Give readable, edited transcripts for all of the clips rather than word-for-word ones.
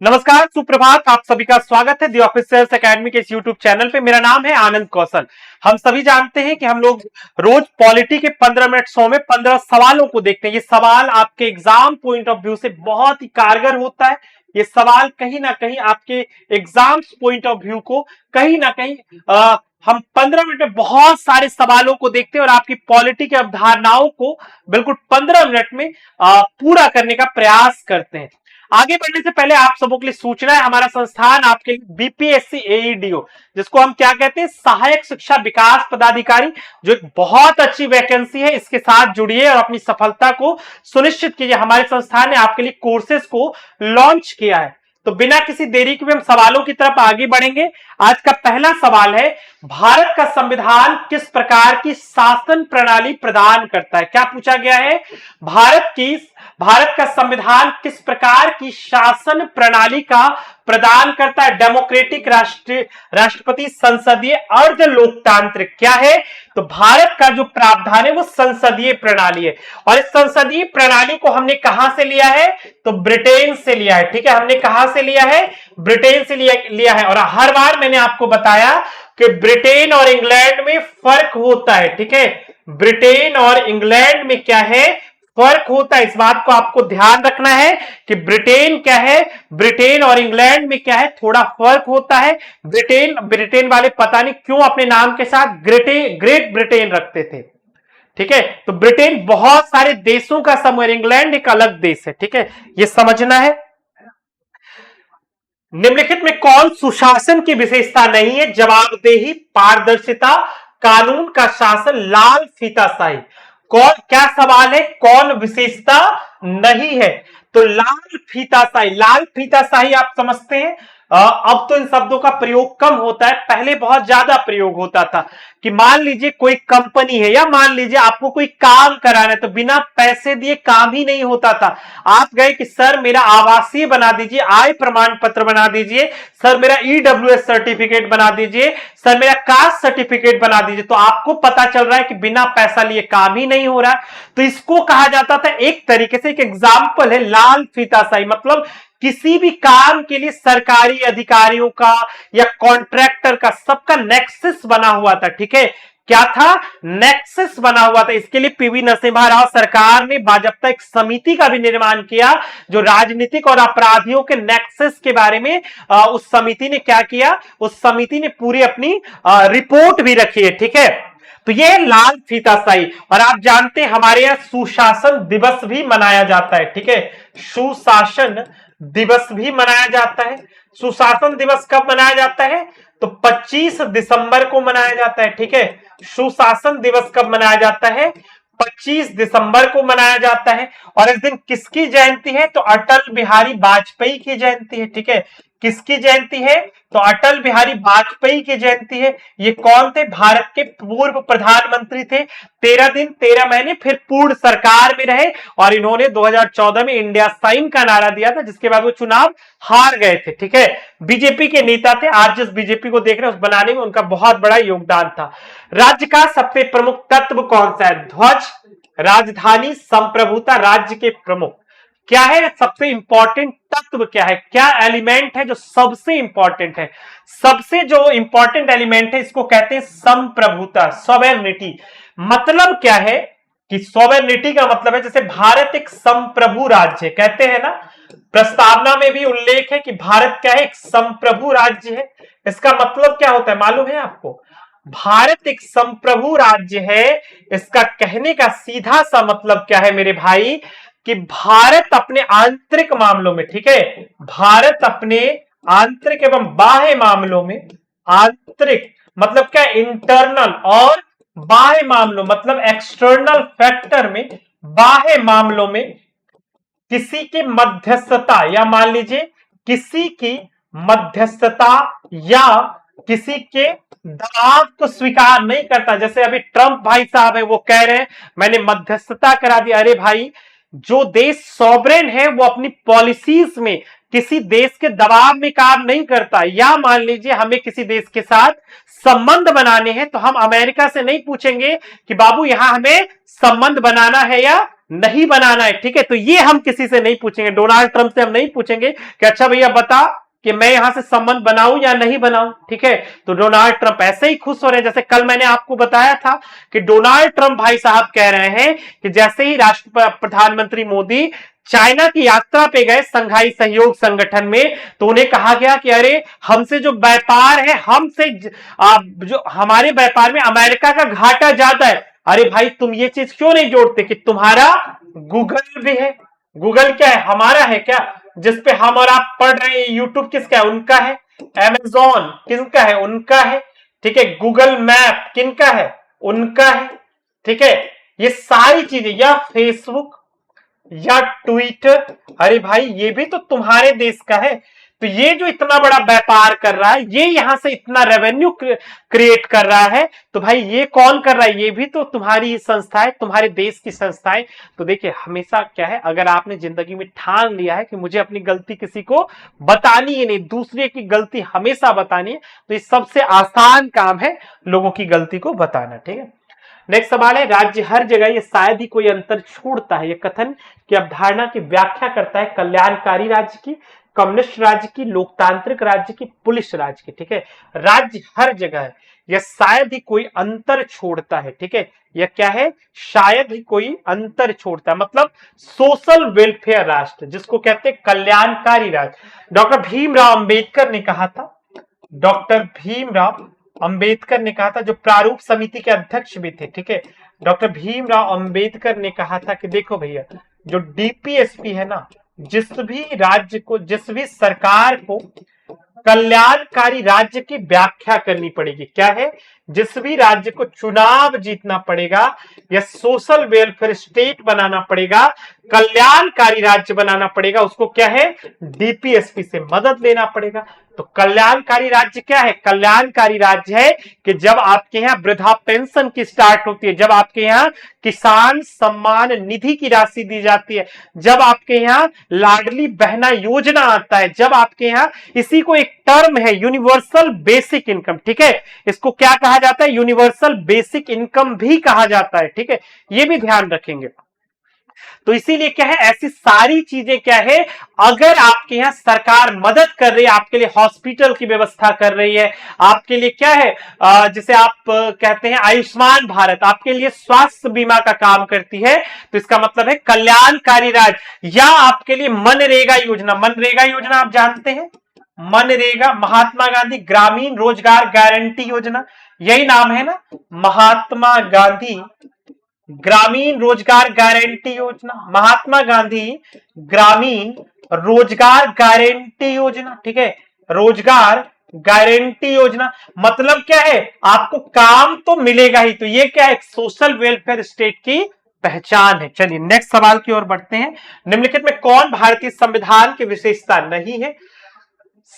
नमस्कार, सुप्रभात। आप सभी का स्वागत है दी ऑफिसर्स एकेडमी के इस यूट्यूब चैनल पे। मेरा नाम है आनंद कौशल। हम सभी जानते हैं कि हम लोग रोज पॉलिटी के 15 मिनट शो में 15 सवालों को देखते हैं। ये सवाल आपके एग्जाम पॉइंट ऑफ व्यू से बहुत ही कारगर होता है। ये सवाल कहीं ना कहीं आपके एग्जाम्स पॉइंट ऑफ व्यू को कहीं ना कहीं हम 15 मिनट में बहुत सारे सवालों को देखते हैं और आपकी पॉलिटी की अवधारणाओं को बिल्कुल 15 मिनट में पूरा करने का प्रयास करते हैं। आगे बढ़ने से पहले आप सबों के लिए सूचना है, हमारा संस्थान आपके लिए बीपीएससी एईडीओ, जिसको हम क्या कहते हैं, सहायक शिक्षा विकास पदाधिकारी, जो एक बहुत अच्छी वैकेंसी है, इसके साथ जुड़िए और अपनी सफलता को सुनिश्चित कीजिए। हमारे संस्थान ने आपके लिए कोर्सेज को लॉन्च किया है। तो बिना किसी देरी के हम सवालों की तरफ आगे बढ़ेंगे। आज का पहला सवाल है, भारत का संविधान किस प्रकार की शासन प्रणाली प्रदान करता है? क्या पूछा गया है? भारत का संविधान किस प्रकार की शासन प्रणाली का प्रदान करता है? डेमोक्रेटिक, राष्ट्रपति, संसदीय, अर्ध लोकतांत्रिक। क्या है? तो भारत का जो प्रावधान है वो संसदीय प्रणाली है। और इस संसदीय प्रणाली को हमने कहां से लिया है? तो ब्रिटेन से लिया है। ठीक है, हमने कहां से लिया है? ब्रिटेन से लिया है। और हर बार मैंने आपको बताया कि ब्रिटेन और इंग्लैंड में फर्क होता है। ठीक है, ब्रिटेन और इंग्लैंड में क्या है? फर्क होता है। इस बात को आपको ध्यान रखना है कि ब्रिटेन क्या है, ब्रिटेन और इंग्लैंड में क्या है, थोड़ा फर्क होता है। ब्रिटेन वाले पता नहीं क्यों अपने नाम के साथ ग्रेट ब्रिटेन रखते थे। ठीक है, तो ब्रिटेन बहुत सारे देशों का समूह है, इंग्लैंड एक अलग देश है। ठीक है, ये समझना है। निम्नलिखित में कौन सुशासन की विशेषता नहीं है? जवाबदेही, पारदर्शिता, कानून का शासन, लाल फीताशाही। कौन, क्या सवाल है, कौन विशेषता नहीं है? तो लाल फीताशाही। लाल फीताशाही आप समझते हैं, अब तो इन शब्दों का प्रयोग कम होता है, पहले बहुत ज्यादा प्रयोग होता था कि मान लीजिए कोई कंपनी है या मान लीजिए आपको कोई काम कराना है, तो बिना पैसे दिए काम ही नहीं होता था। आप गए कि सर मेरा आवासीय बना दीजिए, आय प्रमाण पत्र बना दीजिए, सर मेरा ईडब्ल्यूएस सर्टिफिकेट बना दीजिए, सर मेरा कास्ट सर्टिफिकेट बना दीजिए, तो आपको पता चल रहा है कि बिना पैसा लिए काम ही नहीं हो रहा है। तो इसको कहा जाता था, एक तरीके से एक एग्जाम्पल है लाल फीताशाही। मतलब किसी भी काम के लिए सरकारी अधिकारियों का या कॉन्ट्रैक्टर का सबका नेक्सस बना हुआ था। ठीक है, क्या था? नेक्सस बना हुआ था। इसके लिए पीवी नरसिम्हा राव सरकार ने बाजप्ता एक समिति का भी निर्माण किया, जो राजनीतिक और अपराधियों के नेक्सस के बारे में उस समिति ने क्या किया, उस समिति ने पूरी अपनी रिपोर्ट भी रखी है। ठीक है, तो ये लाल फीताशाही। और आप जानते हैं हमारे यहां सुशासन दिवस भी मनाया जाता है। ठीक है, सुशासन दिवस भी मनाया जाता है। सुशासन दिवस कब मनाया जाता है? तो 25 दिसंबर को मनाया जाता है। ठीक है, सुशासन दिवस कब मनाया जाता है? 25 दिसंबर को मनाया जाता है। और इस दिन किसकी जयंती है? तो अटल बिहारी वाजपेयी की जयंती है। ठीक है, किसकी जयंती है? तो अटल बिहारी वाजपेयी की जयंती है। ये कौन थे? भारत के पूर्व प्रधानमंत्री थे। 13 दिन 13 महीने फिर पूर्ण सरकार में रहे और इन्होंने 2014 में इंडिया साइन का नारा दिया था, जिसके बाद वो चुनाव हार गए थे। ठीक है, बीजेपी के नेता थे। आज जिस बीजेपी को देख रहे हैं उस बनाने में उनका बहुत बड़ा योगदान था। राज्य का सबसे प्रमुख तत्व कौन सा है? ध्वज, राजधानी, संप्रभुता, राज्य के प्रमुख। क्या है सबसे इंपॉर्टेंट तत्व? क्या है, क्या एलिमेंट है जो सबसे इंपॉर्टेंट है? सबसे जो इंपॉर्टेंट एलिमेंट है इसको कहते हैं संप्रभुता, सॉवरेनिटी। मतलब क्या है कि सॉवरेनिटी का मतलब है, जैसे भारत एक संप्रभु राज्य है, कहते हैं ना, प्रस्तावना में भी उल्लेख है कि भारत क्या है, एक संप्रभु राज्य है। इसका मतलब क्या होता है मालूम है आपको? भारत एक संप्रभु राज्य है। इसका कहने का सीधा सा मतलब क्या है मेरे भाई, कि भारत अपने आंतरिक मामलों में, ठीक है, भारत अपने आंतरिक एवं बाह्य मामलों में, आंतरिक मतलब क्या, इंटरनल, और बाह्य मामलों मतलब एक्सटर्नल फैक्टर में, बाह्य मामलों में किसी की मध्यस्थता, या मान लीजिए किसी की मध्यस्थता या किसी के दबाव को स्वीकार नहीं करता। जैसे अभी ट्रंप भाई साहब है, वो कह रहे हैं मैंने मध्यस्थता करा दी। अरे भाई, जो देश सॉवरेन है वो अपनी पॉलिसीज में किसी देश के दबाव में काम नहीं करता। या मान लीजिए हमें किसी देश के साथ संबंध बनाने हैं, तो हम अमेरिका से नहीं पूछेंगे कि बाबू यहां हमें संबंध बनाना है या नहीं बनाना है, ठीक है। तो ये हम किसी से नहीं पूछेंगे, डोनाल्ड ट्रंप से हम नहीं पूछेंगे कि अच्छा भैया बता कि मैं यहां से संबंध बनाऊं या नहीं बनाऊं, ठीक है। तो डोनाल्ड ट्रंप ऐसे ही खुश हो रहे हैं, जैसे कल मैंने आपको बताया था कि डोनाल्ड ट्रंप भाई साहब कह रहे हैं कि जैसे ही प्रधानमंत्री मोदी चाइना की यात्रा पे गए संघाई सहयोग संगठन में, तो उन्हें कहा गया कि अरे हमसे जो व्यापार है, हमसे जो हमारे व्यापार में अमेरिका का घाटा ज्यादा है। अरे भाई तुम ये चीज क्यों नहीं जोड़ते कि तुम्हारा गूगल भी है। गूगल क्या है, हमारा है क्या, जिसपे हम और आप पढ़ रहे हैं। यूट्यूब किसका है, उनका है। अमेजॉन किसका है, उनका है, ठीक है। गूगल मैप किनका है, उनका है, ठीक है। ये सारी चीजें, या फेसबुक या ट्विटर, अरे भाई ये भी तो तुम्हारे देश का है। तो ये जो इतना बड़ा व्यापार कर रहा है, ये यहां से इतना रेवेन्यू क्रिएट कर रहा है, तो भाई ये कौन कर रहा है, ये भी तो तुम्हारी संस्था है, तुम्हारे देश की संस्थाएं। तो देखिए हमेशा क्या है, अगर आपने जिंदगी में ठान लिया है कि मुझे अपनी गलती किसी को बतानी ही नहीं, दूसरे की गलती हमेशा बतानी है, तो ये सबसे आसान काम है लोगों की गलती को बताना, ठीक है। नेक्स्ट सवाल है, राज्य हर जगह, ये शायद ही कोई अंतर छोड़ता है, ये कथन की अवधारणा की व्याख्या करता है कल्याणकारी राज्य की, कम्युनिस्ट राज्य की, लोकतांत्रिक राज्य की, पुलिस राज्य की, ठीक है। राज्य हर जगह है, यह शायद ही कोई अंतर छोड़ता है, ठीक है। यह क्या है, शायद ही कोई अंतर छोड़ता है, मतलब सोशल वेलफेयर राष्ट्र, जिसको कहते हैं कल्याणकारी राज्य। डॉक्टर भीमराव अंबेडकर ने कहा था, डॉक्टर भीमराव अंबेडकर ने कहा था, जो प्रारूप समिति के अध्यक्ष भी थे, ठीक है। डॉक्टर भीमराव अंबेडकर ने कहा था कि देखो भैया, जो डीपीएसपी है ना, जिस भी राज्य को, जिस भी सरकार को कल्याणकारी राज्य की व्याख्या करनी पड़ेगी। क्या है, जिस भी राज्य को चुनाव जीतना पड़ेगा या सोशल वेलफेयर स्टेट बनाना पड़ेगा, कल्याणकारी राज्य बनाना पड़ेगा, उसको क्या है, डीपीएसपी से मदद लेना पड़ेगा। तो कल्याणकारी राज्य क्या है, कल्याणकारी राज्य है कि जब आपके यहाँ वृद्धा पेंशन की स्टार्ट होती है, जब आपके यहाँ किसान सम्मान निधि की राशि दी जाती है, जब आपके यहाँ लाडली बहना योजना आता है, जब आपके यहाँ, इसी को एक टर्म है यूनिवर्सल बेसिक इनकम, ठीक है। इसको क्या कहा जाता है, यूनिवर्सल बेसिक इनकम भी कहा जाता है, ठीक है। ये भी ध्यान रखेंगे। तो इसीलिए क्या है, ऐसी सारी चीजें क्या है, अगर आपके यहां सरकार मदद कर रही है, आपके लिए हॉस्पिटल की व्यवस्था कर रही है, आपके लिए क्या है, जिसे आप कहते हैं आयुष्मान भारत, आपके लिए स्वास्थ्य बीमा का काम करती है, तो इसका मतलब है कल्याणकारी राज्य। या आपके लिए मनरेगा योजना, मनरेगा योजना आप जानते हैं, मनरेगा, महात्मा गांधी ग्रामीण रोजगार गारंटी योजना, यही नाम है ना, महात्मा गांधी ग्रामीण रोजगार गारंटी योजना, महात्मा गांधी ग्रामीण रोजगार गारंटी योजना, ठीक है। रोजगार गारंटी योजना मतलब क्या है, आपको काम तो मिलेगा ही। तो ये क्या है, सोशल वेलफेयर स्टेट की पहचान है। चलिए नेक्स्ट सवाल की ओर बढ़ते हैं। निम्नलिखित में कौन भारतीय संविधान की विशेषता नहीं है,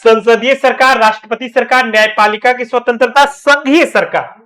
संसदीय सरकार, राष्ट्रपति सरकार, न्यायपालिका की स्वतंत्रता, संघीय सरकार।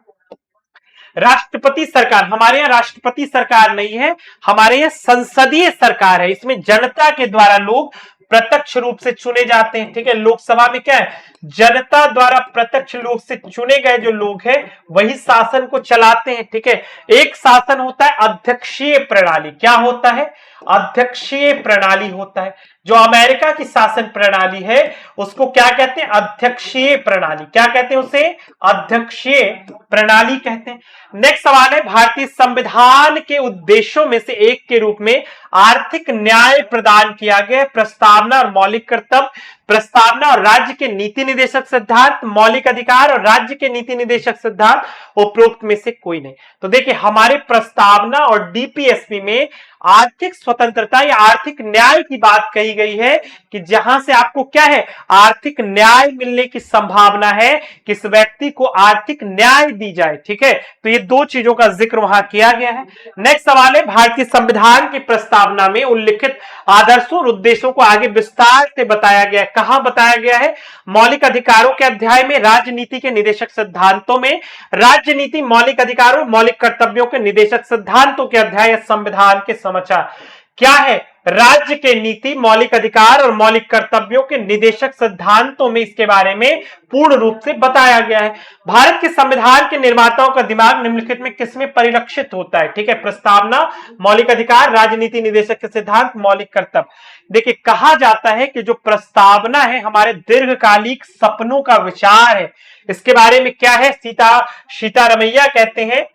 राष्ट्रपति सरकार, हमारे यहाँ राष्ट्रपति सरकार नहीं है, हमारे यहाँ संसदीय सरकार है। इसमें जनता के द्वारा लोग प्रत्यक्ष रूप से चुने जाते हैं, ठीक है। लोकसभा में क्या है, जनता द्वारा प्रत्यक्ष रूप से चुने गए जो लोग हैं वही शासन को चलाते हैं, ठीक है। एक शासन होता है अध्यक्षीय प्रणाली, क्या होता है, अध्यक्षीय प्रणाली होता है। जो अमेरिका की शासन प्रणाली है उसको क्या कहते हैं, अध्यक्षीय प्रणाली। क्या कहते हैं उसे, अध्यक्षीय प्रणाली कहते हैं। नेक्स्ट सवाल है, भारतीय संविधान के उद्देश्यों में से एक के रूप में आर्थिक न्याय प्रदान किया गया, प्रस्तावना और मौलिक कर्तव्य, प्रस्तावना और राज्य के नीति निदेशक सिद्धांत, मौलिक अधिकार और राज्य के नीति निदेशक सिद्धांत, उपरोक्त में से कोई नहीं। तो देखिए हमारे प्रस्तावना और डीपीएसपी में आर्थिक स्वतंत्रता या आर्थिक न्याय की बात कही गई है कि जहां से आपको क्या है, आर्थिक न्याय मिलने की संभावना है, किस व्यक्ति को आर्थिक न्याय दी जाए, ठीक है। तो ये दो चीजों का जिक्र वहां किया गया है। नेक्स्ट सवाल है, भारतीय संविधान की प्रस्तावना में उल्लिखित आदर्शों और उद्देश्यों को आगे विस्तार से बताया गया है। कहां बताया गया है, मौलिक अधिकारों के अध्याय में, राजनीति के निदेशक सिद्धांतों में, राज्य नीति, मौलिक अधिकारों, मौलिक कर्तव्यों के निदेशक सिद्धांतों के अध्याय, संविधान के समाचार। क्या है, राज्य के नीति, मौलिक अधिकार और मौलिक कर्तव्यों के निदेशक सिद्धांतों में इसके बारे में पूर्ण रूप से बताया गया है। भारत के संविधान के निर्माताओं का दिमाग निम्नलिखित में किसमें परिलक्षित होता है? ठीक है, प्रस्तावना, मौलिक अधिकार, राजनीति, निदेशक के सिद्धांत, मौलिक कर्तव्य। देखिए, कहा जाता है कि जो प्रस्तावना है हमारे दीर्घकालिक सपनों का विचार है। इसके बारे में क्या है, सीतारमैया कहते हैं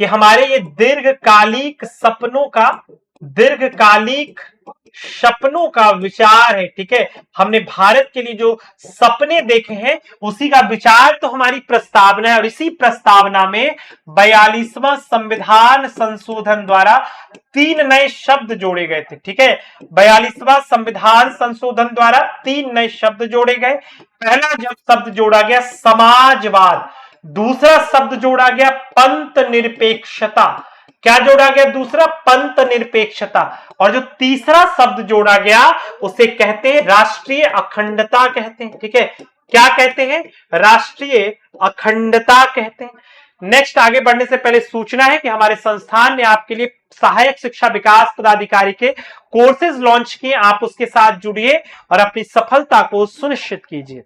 कि हमारे ये दीर्घकालिक सपनों का विचार है। ठीक है, हमने भारत के लिए जो सपने देखे हैं उसी का विचार तो हमारी प्रस्तावना है। और इसी प्रस्तावना में 42वां संविधान संशोधन द्वारा 3 नए शब्द जोड़े गए थे। ठीक है, 42वां संविधान संशोधन द्वारा 3 नए शब्द जोड़े गए। पहला जब शब्द जोड़ा गया समाजवाद, दूसरा शब्द जोड़ा गया पंथ निरपेक्षता। क्या जोड़ा गया? दूसरा पंथ निरपेक्षता। और जो तीसरा शब्द जोड़ा गया उसे कहते हैं राष्ट्रीय अखंडता कहते हैं। ठीक है, क्या कहते हैं? राष्ट्रीय अखंडता कहते हैं। नेक्स्ट, आगे बढ़ने से पहले सूचना है कि हमारे संस्थान ने आपके लिए सहायक शिक्षा विकास पदाधिकारी के कोर्सेज लॉन्च किए। आप उसके साथ जुड़िए और अपनी सफलता को सुनिश्चित कीजिए।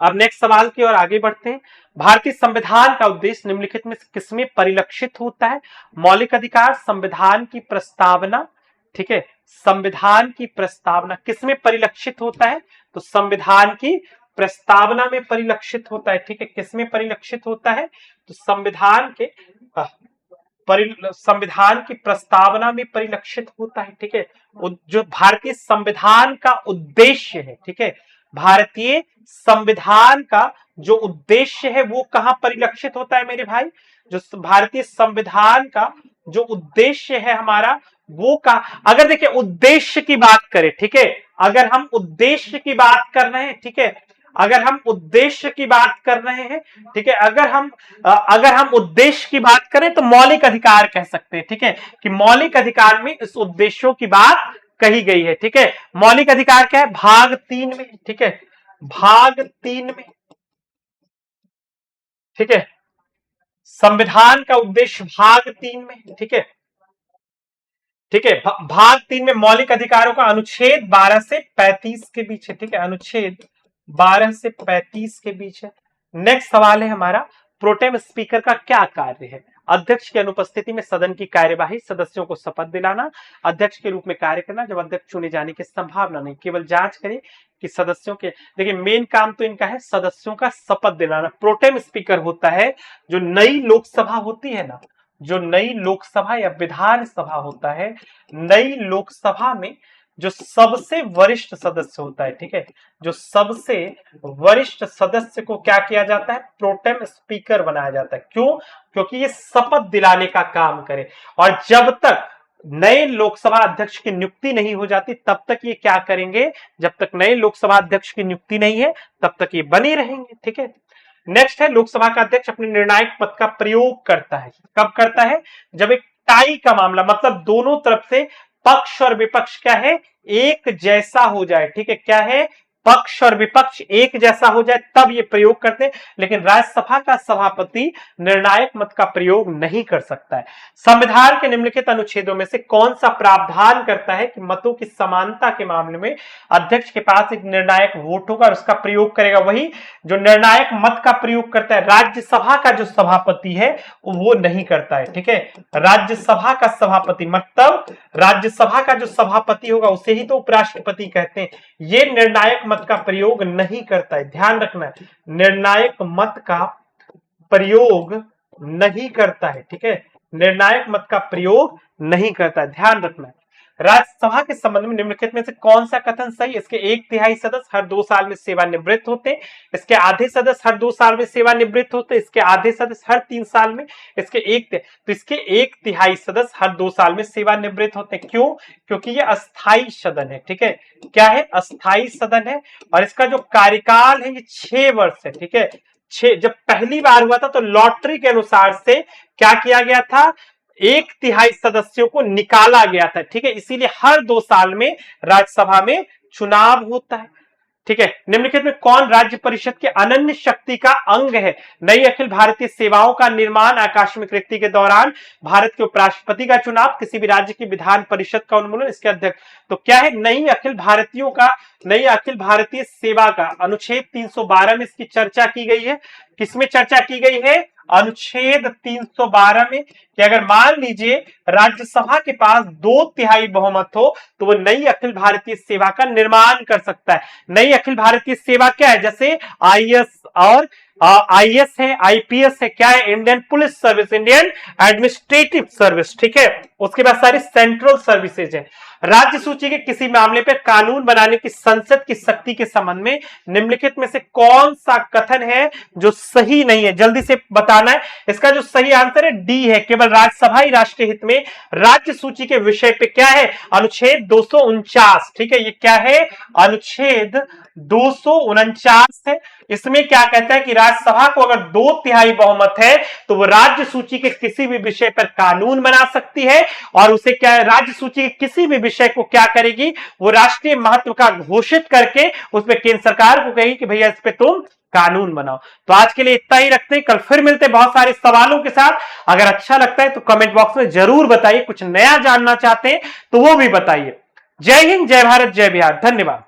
अब नेक्स्ट सवाल की ओर आगे बढ़ते हैं। भारतीय संविधान का उद्देश्य निम्नलिखित में किसमें परिलक्षित होता है? मौलिक अधिकार, संविधान की प्रस्तावना। ठीक है, संविधान की प्रस्तावना किसमें परिलक्षित होता है? तो संविधान की प्रस्तावना में परिलक्षित होता है। ठीक है, किसमें परिलक्षित होता है? तो संविधान की प्रस्तावना में परिलक्षित होता है। ठीक है, जो भारतीय संविधान का उद्देश्य है, ठीक है, भारतीय संविधान का जो उद्देश्य है वो कहां परिलक्षित होता है मेरे भाई? जो भारतीय संविधान का जो उद्देश्य है हमारा वो का, अगर देखिए उद्देश्य की बात करें, ठीक है, अगर हम उद्देश्य की बात कर रहे हैं, ठीक है, अगर हम उद्देश्य की बात कर रहे हैं, ठीक है, अगर हम उद्देश्य की बात करें तो मौलिक अधिकार कह सकते हैं। ठीक है, कि मौलिक अधिकार में इस उद्देश्यों की बात कही गई है। ठीक है, मौलिक अधिकार क्या है? भाग 3 में। ठीक है, भाग 3 में। ठीक है, संविधान का उद्देश्य भाग 3 में। ठीक है, ठीक है, भाग 3 में मौलिक अधिकारों का अनुच्छेद 12 से 35 के बीच है। ठीक है, अनुच्छेद 12 से 35 के बीच है। नेक्स्ट सवाल है हमारा, प्रोटेम स्पीकर का क्या कार्य है? अध्यक्ष की अनुपस्थिति में सदन की कार्यवाही, सदस्यों को शपथ दिलाना, अध्यक्ष के रूप में कार्य करना जब अध्यक्ष चुने जाने की संभावना नहीं, केवल जांच करें कि सदस्यों के, देखिए मेन काम तो इनका है सदस्यों का शपथ दिलाना। प्रोटेम स्पीकर होता है जो नई लोकसभा होती है ना, जो नई लोकसभा या विधानसभा होता है, नई लोकसभा में जो सबसे वरिष्ठ सदस्य होता है, ठीक है, जो सबसे वरिष्ठ सदस्य को क्या किया जाता है? प्रोटेम स्पीकर बनाया जाता है। क्यों? क्योंकि ये शपथ दिलाने का काम करे। और जब तक नए लोकसभा अध्यक्ष की नियुक्ति नहीं हो जाती तब तक ये क्या करेंगे? जब तक नए लोकसभा अध्यक्ष की नियुक्ति नहीं है तब तक ये बने रहेंगे। ठीक है, नेक्स्ट है, लोकसभा का अध्यक्ष अपने निर्णायक पद का प्रयोग करता है। कब करता है? जब एक टाई का मामला, मतलब दोनों तरफ से पक्ष और विपक्ष क्या है? एक जैसा हो जाए। ठीक है, क्या है? पक्ष और विपक्ष एक जैसा हो जाए तब ये प्रयोग करते हैं। लेकिन राज्यसभा का सभापति निर्णायक मत का प्रयोग नहीं कर सकता है। संविधान के निम्नलिखित अनुच्छेदों में से कौन सा प्रावधान करता है कि मतों की समानता के मामले में अध्यक्ष के पास एक निर्णायक वोट होगा और उसका प्रयोग करेगा? वही जो निर्णायक मत का प्रयोग करता है राज्यसभा का जो सभापति है वो नहीं करता है। ठीक है, राज्यसभा का सभापति, मतलब राज्यसभा का जो सभापति होगा उसे ही तो उपराष्ट्रपति कहते हैं। ये निर्णायक मत का प्रयोग नहीं करता है, ध्यान रखना है, निर्णायक मत का प्रयोग नहीं करता है। ठीक है, निर्णायक मत का प्रयोग नहीं करता है, ध्यान रखना है। राज्यसभा के संबंध में निम्नलिखित में से कौन सा कथन सही? इसके 1/3 सदस्य हर 2 साल में सेवानिवृत्त होते हैं, इसके आधे सदस्य हर 2 साल में सेवानिवृत्त होते हैं, इसके आधे सदस्य हर 3 साल में, इसके तो इसके 1/3 सदस्य हर 2 साल में सेवानिवृत्त होते हैं। क्यों? क्योंकि ये अस्थायी सदन है। ठीक है, क्या है? अस्थायी सदन है और इसका जो कार्यकाल है ये 6 वर्ष है। ठीक है, जब पहली बार हुआ था तो लॉटरी के अनुसार से क्या किया गया था? 1/3 सदस्यों को निकाला गया था। ठीक है, इसीलिए हर 2 साल में राज्यसभा में चुनाव होता है। ठीक है, निम्नलिखित में कौन राज्य परिषद के अनन्य शक्ति का अंग है? नई अखिल भारतीय सेवाओं का निर्माण, आकस्मिक रिक्ति के दौरान भारत के उपराष्ट्रपति का चुनाव, किसी भी राज्य की विधान परिषद का उन्मूलन, इसके अध्यक्ष। तो क्या है? नई अखिल भारतीय सेवा का अनुच्छेद 312 में इसकी चर्चा की गई है। किसमें चर्चा की गई है? अनुच्छेद 312 में, कि अगर मान लीजिए राज्यसभा के पास 2/3 बहुमत हो तो वो नई अखिल भारतीय सेवा का निर्माण कर सकता है। नई अखिल भारतीय सेवा क्या है? जैसे आईएएस और आईएएस है, आईपीएस है, क्या है? Indian police service, Indian administrative service, ठीक है। उसके बाद सारी सेंट्रल सर्विसेज है। राज्य सूची के किसी मामले पर कानून बनाने की संसद की शक्ति के संबंध में निम्नलिखित में से कौन सा कथन है जो सही नहीं है? जल्दी से बताना है। इसका जो सही आंसर है डी है, केवल राज्यसभा ही राष्ट्रीय हित में राज्य सूची के विषय पे क्या है? अनुच्छेद 249, ठीक है। ये क्या है? अनुच्छेद 249 है। इसमें क्या कहता है कि राज्यसभा को अगर 2/3 बहुमत है तो वो राज्य सूची के किसी भी विषय पर कानून बना सकती है, और उसे क्या है? राज्य सूची के किसी भी विषय को क्या करेगी? वो राष्ट्रीय महत्व का घोषित करके उसमें केंद्र सरकार को कहेगी कि भैया इस पे तुम कानून बनाओ। तो आज के लिए इतना ही रखते हैं, कल फिर मिलते हैं बहुत सारे सवालों के साथ। अगर अच्छा लगता है तो कमेंट बॉक्स में जरूर बताइए, कुछ नया जानना चाहते हैं तो वो भी बताइए। जय हिंद, जय भारत, जय बिहार, धन्यवाद।